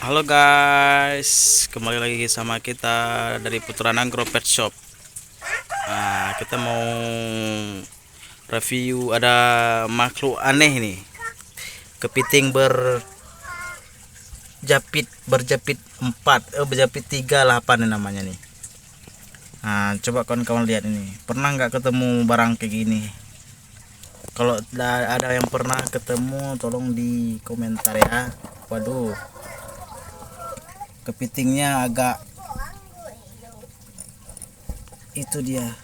Halo guys, kembali lagi sama kita dari Putra Nangro Pet Shop. Nah, kita mau review ada makhluk aneh nih. Kepiting berjapit 4, berjapit 3 lah apa nih namanya nih. Nah, coba kawan-kawan lihat ini. Pernah nggak ketemu barang kayak gini? Kalau ada yang pernah ketemu, tolong di komentar ya. Waduh, kepitingnya agak itu dia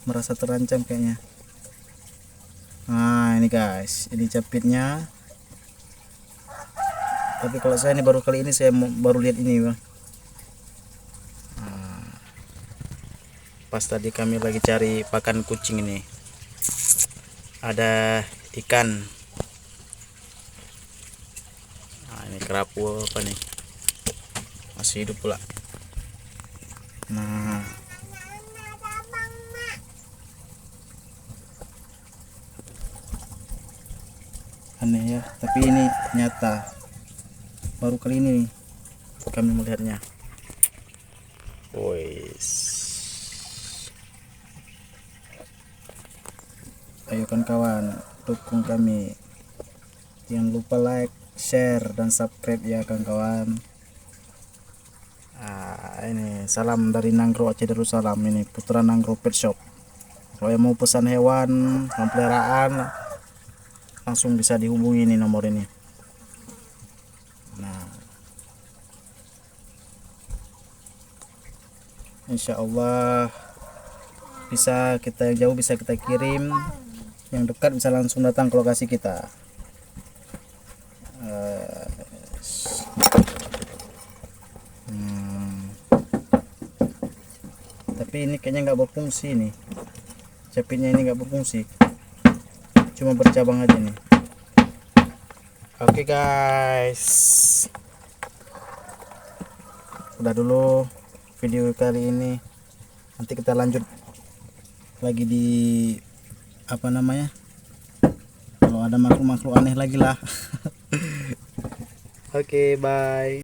merasa terancam kayaknya. Nah ini guys, ini capitnya. Tapi kalau saya ini baru kali ini saya baru lihat ini bang. Nah, pas tadi kami lagi cari pakan kucing ini, ada ikan. Nah ini kerapu apa nih, masih hidup pula. Nah aneh ya, tapi ini nyata baru kali ini nih kami melihatnya. Wis, ayo kawan-kawan dukung kami, jangan lupa like, share dan subscribe ya kawan-kawan. Ini salam dari Nangro Aceh Darussalam, ini Putra Nangro Pet Shop. Kalau yang mau pesan hewan peliharaan langsung bisa dihubungi ini nomor ini. Nah, insya Allah bisa kita jauh bisa kita kirim, yang dekat bisa langsung datang ke lokasi kita. Tapi ini kayaknya nggak berfungsi nih, capitnya ini nggak berfungsi, cuma bercabang aja nih. Oke guys, udah dulu video kali ini, nanti kita lanjut lagi di apa namanya, kalau ada makhluk-makhluk aneh lagi lah. Oke, bye.